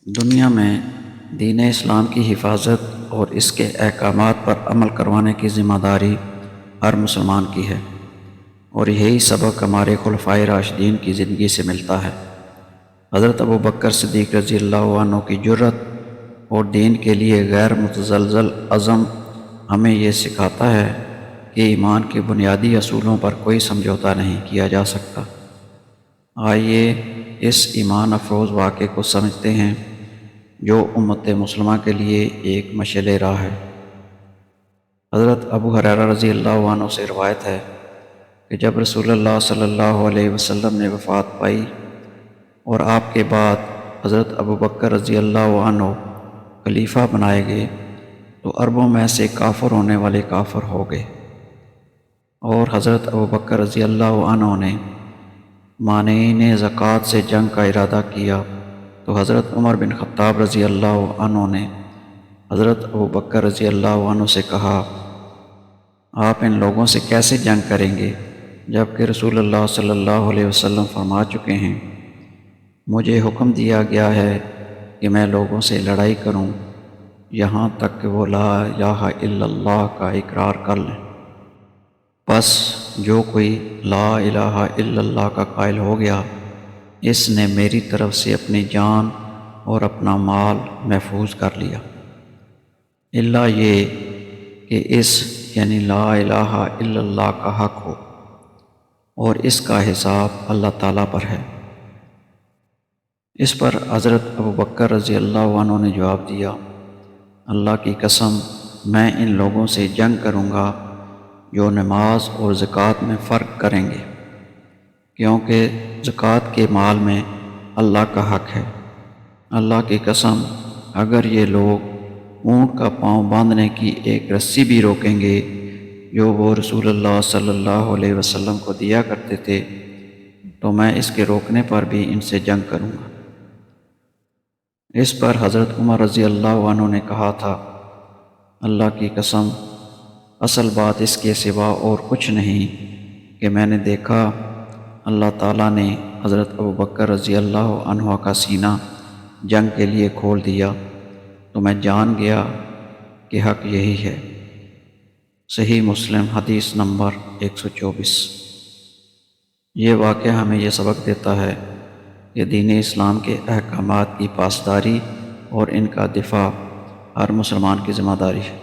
دنیا میں دین اسلام کی حفاظت اور اس کے احکامات پر عمل کروانے کی ذمہ داری ہر مسلمان کی ہے، اور یہی سبق ہمارے خلفائے راشدین کی زندگی سے ملتا ہے۔ حضرت ابوبکر صدیق رضی اللہ عنہ کی جرأت اور دین کے لیے غیر متزلزل عزم ہمیں یہ سکھاتا ہے کہ ایمان کے بنیادی اصولوں پر کوئی سمجھوتا نہیں کیا جا سکتا۔ آئیے اس ایمان افروز واقعے کو سمجھتے ہیں جو امت مسلمہ کے لیے ایک مشعل راہ ہے۔ حضرت ابو ہریرہ رضی اللہ عنہ سے روایت ہے کہ جب رسول اللہ صلی اللہ علیہ وسلم نے وفات پائی اور آپ کے بعد حضرت ابوبکر رضی اللہ عنہ خلیفہ بنائے گئے تو عربوں میں سے کافر ہونے والے کافر ہو گئے، اور حضرت ابوبکر رضی اللہ عنہ نے مانعین زکوٰۃ سے جنگ کا ارادہ کیا تو حضرت عمر بن خطاب رضی اللہ عنہ نے حضرت ابوبکر رضی اللہ عنہ سے کہا، آپ ان لوگوں سے کیسے جنگ کریں گے جبکہ رسول اللہ صلی اللہ علیہ وسلم فرما چکے ہیں، مجھے حکم دیا گیا ہے کہ میں لوگوں سے لڑائی کروں یہاں تک کہ وہ لا الہ الا اللہ کا اقرار کر لیں۔ پس جو کوئی لا الہ الا اللہ کا قائل ہو گیا، اس نے میری طرف سے اپنی جان اور اپنا مال محفوظ کر لیا، الا یہ کہ اس یعنی لا الہ الا اللہ کا حق ہو اور اس کا حساب اللہ تعالیٰ پر ہے۔ اس پر حضرت ابوبکر رضی اللہ عنہ نے جواب دیا، اللہ کی قسم میں ان لوگوں سے جنگ کروں گا جو نماز اور زکوٰۃ میں فرق کریں گے، کیونکہ زکوٰۃ کے مال میں اللہ کا حق ہے۔ اللہ کی قسم اگر یہ لوگ اونٹ کا پاؤں باندھنے کی ایک رسی بھی روکیں گے جو وہ رسول اللہ صلی اللہ علیہ وسلم کو دیا کرتے تھے تو میں اس کے روکنے پر بھی ان سے جنگ کروں گا۔ اس پر حضرت عمر رضی اللہ عنہ نے کہا تھا، اللہ کی قسم اصل بات اس کے سوا اور کچھ نہیں کہ میں نے دیکھا اللہ تعالیٰ نے حضرت ابوبکر رضی اللہ عنہ کا سینہ جنگ کے لیے کھول دیا تو میں جان گیا کہ حق یہی ہے۔ صحیح مسلم حدیث نمبر 124۔ یہ واقعہ ہمیں یہ سبق دیتا ہے کہ دین اسلام کے احکامات کی پاسداری اور ان کا دفاع ہر مسلمان کی ذمہ داری ہے۔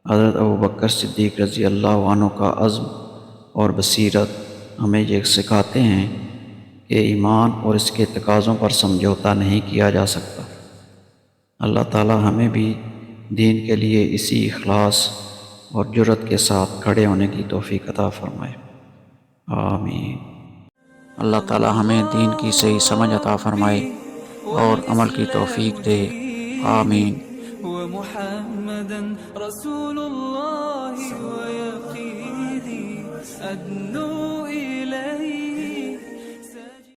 حضرت ابوبکر صدیق رضی اللہ عنہ کا عزم اور بصیرت ہمیں یہ سکھاتے ہیں کہ ایمان اور اس کے تقاضوں پر سمجھوتا نہیں کیا جا سکتا۔ اللہ تعالی ہمیں بھی دین کے لیے اسی اخلاص اور جرأت کے ساتھ کھڑے ہونے کی توفیق عطا فرمائے، آمین۔ اللہ تعالی ہمیں دین کی صحیح سمجھ عطا فرمائے اور عمل کی توفیق دے، آمین۔ ومحمدا رسول الله ويقيني أدنو إليه